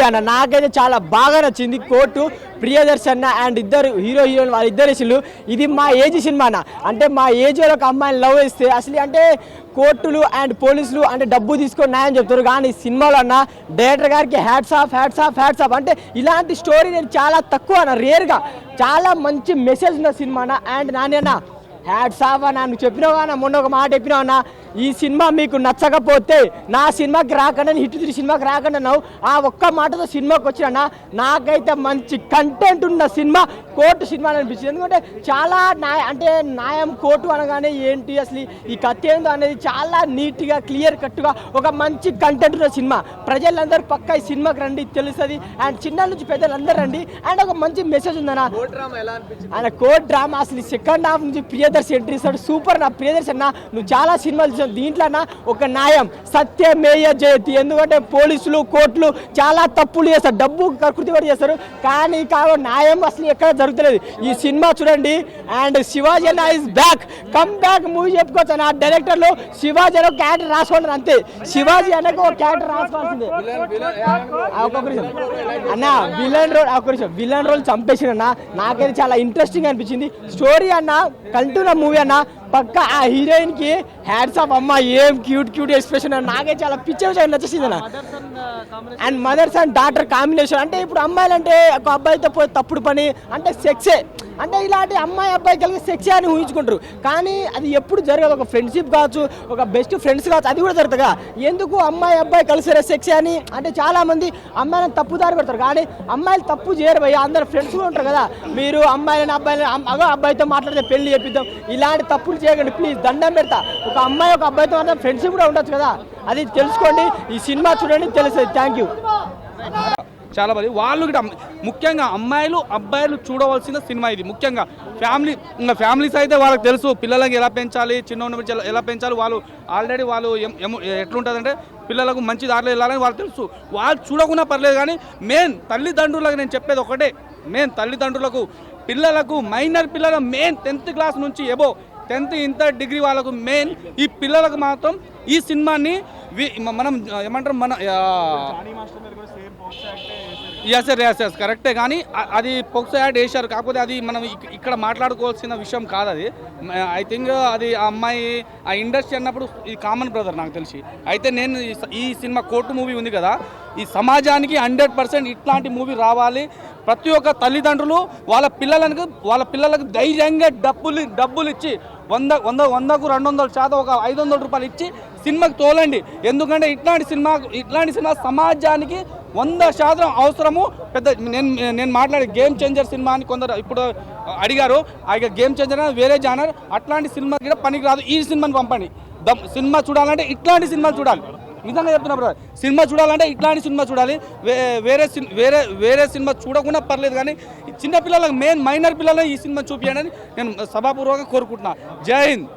అన్న నాకైతే చాలా బాగా నచ్చింది. కోర్టు ప్రియదర్శన్ అండ్ ఇద్దరు హీరోయిన్ వాళ్ళిద్దరు వేసిళ్ళు. ఇది మా ఏజ్ సినిమా అన్న. అంటే మా ఏజ్ వాళ్ళకి అమ్మాయిని లవ్ చేస్తే అసలు అంటే కోర్టులు అండ్ పోలీసులు అంటే డబ్బు తీసుకొని న్యాయం చెప్తారు. కానీ సినిమాలో అన్న డైరెక్టర్ గారికి హ్యాట్స్ ఆఫ్. అంటే ఇలాంటి స్టోరీ నేను చాలా తక్కువ అన్న, రేర్గా చాలా మంచి మెసేజ్ ఉన్న సినిమా అన్న. అండ్ నాన్న హ్యాట్స్ ఆఫ్ అన్న. నువ్వు చెప్పినావు అన్న, మొన్న ఒక మాట చెప్పినావు అన్న, ఈ సినిమా మీకు నచ్చకపోతే నా సినిమాకి రాకుండా హిట్ 3 సినిమాకి రాకుండా అన్నావు. ఆ ఒక్క మాటతో సినిమాకి వచ్చినా నాకైతే మంచి కంటెంట్ ఉన్న సినిమా కోర్టు సినిమా అనిపించింది. ఎందుకంటే చాలా న్యాయం కోర్టు అనగానే ఏంటి అసలు ఈ కథ ఏందో అనేది చాలా నీట్గా క్లియర్ కట్గా ఒక మంచి కంటెంట్ ఉన్న సినిమా. ప్రజలందరూ పక్కా ఈ సినిమాకి రండి, తెలుస్తుంది. అండ్ చిన్న నుంచి పెద్దలందరూ రండి. అండ్ ఒక మంచి మెసేజ్ ఉందన్న. ఆయన కోర్ట్ డ్రామా అసలు సెకండ్ హాఫ్ నుంచి ప్రియదర్శి ఎంట్రీ ఇస్తాడు. సూపర్ నా ప్రియదర్శి అన్న. నువ్వు చాలా సినిమాలు దీంట్లో ఒక న్యాయం సత్యమేయ జయతి. ఎందుకంటే పోలీసులు కోర్టులు చాలా తప్పులు చేస్తారు, డబ్బు కృతి కూడా చేస్తారు. కానీ న్యాయం అసలు ఎక్కడ జరుగుతలేదు. ఈ సినిమా చూడండి. అండ్ శివాజీ అన్న is back, come back movie చెప్పుకోవచ్చు అన్న. డైరెక్టర్లు శివాజీ అన్న క్యారెక్టర్ రాసుకోండి అంతే. శివాజీ అన్నకు ఒక క్యారెక్టర్ రాసుకోవాల్సిందే అన్న. విలన్ రోల్ చంపేసిన అన్న. నాకైతే చాలా ఇంట్రెస్టింగ్ అనిపించింది స్టోరీ అన్న. కంటున్న మూవీ అన్న. పక్క ఆ హీరోయిన్ కి హ్యాట్స్ ఆఫ్ అమ్మ. ఏం క్యూట్ ఎక్స్ప్రెషన్. నాకే చాలా పిచ్చే నచ్చేసింది అన్న. And mothers and daughter combination. అంటే ఇప్పుడు అమ్మాయిలు అంటే ఒక అబ్బాయితో పోయి తప్పుడు పని అంటే సెక్సే. అంటే ఇలాంటి అమ్మాయి అబ్బాయి కలిగి సెక్సే అని ఊహించుకుంటారు. కానీ అది ఎప్పుడు జరగదు. ఒక ఫ్రెండ్షిప్ కావచ్చు, ఒక బెస్ట్ ఫ్రెండ్స్ కావచ్చు, అది కూడా జరుగుతుంది కదా. ఎందుకు అమ్మాయి అబ్బాయి కలిసి సెక్సే అని అంటే చాలా మంది అమ్మాయిలను తప్పుదారి పెడతారు. కానీ అమ్మాయిలు తప్పు చేయరు భయ్య, అందరు ఫ్రెండ్స్ కూడా ఉంటారు కదా. మీరు అమ్మాయిలని అబ్బాయితో మాట్లాడితే పెళ్లి చేపిద్దాం, ఇలాంటి తప్పులు చేయకండి ప్లీజ్, దండం పెడతా. ఒక అమ్మాయి ఒక అబ్బాయితో మాత్రం ఫ్రెండ్షిప్ కూడా ఉండొచ్చు కదా, అది తెలుసుకోండి. ఈ సినిమా చూడండి తెలుస్తుంది. Thank you. చాలా మంది వాళ్ళు కూడా ముఖ్యంగా అమ్మాయిలు అబ్బాయిలు చూడవలసిన సినిమా ఇది. ముఖ్యంగా ఫ్యామిలీస్ అయితే వాళ్ళకి తెలుసు పిల్లలకి ఎలా పెంచాలి, చిన్న ఎలా పెంచాలి. వాళ్ళు ఆల్రెడీ వాళ్ళు ఎట్లుంటుందంటే పిల్లలకు మంచి దారిలో వెళ్ళాలని వాళ్ళు తెలుసు. వాళ్ళు చూడకుండా పర్లేదు. కానీ మెయిన్ తల్లిదండ్రులకు నేను చెప్పేది ఒకటే, మెయిన్ తల్లిదండ్రులకు పిల్లలకు మైనర్ పిల్లల మెయిన్ 10th క్లాస్ నుంచి ఎబో 10th ఇంటర్ డిగ్రీ వాళ్ళకు మెయిన్ ఈ పిల్లలకు మాత్రం ఈ సినిమాని మనం ఏమంటారు మన ఎస్ కరెక్టే. కానీ అది పోక్సో యాక్ట్ వేశారు. కాకపోతే అది మనం ఇక్కడ మాట్లాడుకోవాల్సిన విషయం కాదు. అది ఐ థింక్ అది ఆ అమ్మాయి ఆ ఇండస్ట్రీ అన్నప్పుడు ఇది కామన్ బ్రదర్ నాకు తెలిసి. అయితే నేను ఈ సినిమా కోర్టు మూవీ ఉంది కదా, ఈ సమాజానికి 100% ఇట్లాంటి మూవీ రావాలి. ప్రతి ఒక్క తల్లిదండ్రులు వాళ్ళ పిల్లలకు ధైర్యంగా డబ్బులు ఇచ్చి 100కు 200% ఒక 500 రూపాయలు ఇచ్చి సినిమాకి తోలండి. ఎందుకంటే ఇట్లాంటి సినిమా సమాజానికి 100% అవసరము. పెద్ద నేను మాట్లాడే గేమ్ చేంజర్ సినిమా అని కొందరు ఇప్పుడు అడిగారు. ఆ గేమ్ చేంజర్ అనేది వేరే జానర్, అట్లాంటి సినిమా కూడా పనికి రాదు. ఈ సినిమాని పంపండి. సినిమా చూడాలంటే ఇట్లాంటి సినిమాలు చూడాలి. నిజంగా చెప్తున్నా బ్రదర్, సినిమా చూడాలంటే ఇట్లాంటి సినిమా చూడాలి. వేరే సినిమా చూడకుండా పర్లేదు. కానీ చిన్న పిల్లలకు మైనర్ పిల్లలు ఈ సినిమా చూపించండి నేను సభాపూర్వకంగా కోరుకుంటున్నా. జై హింద్.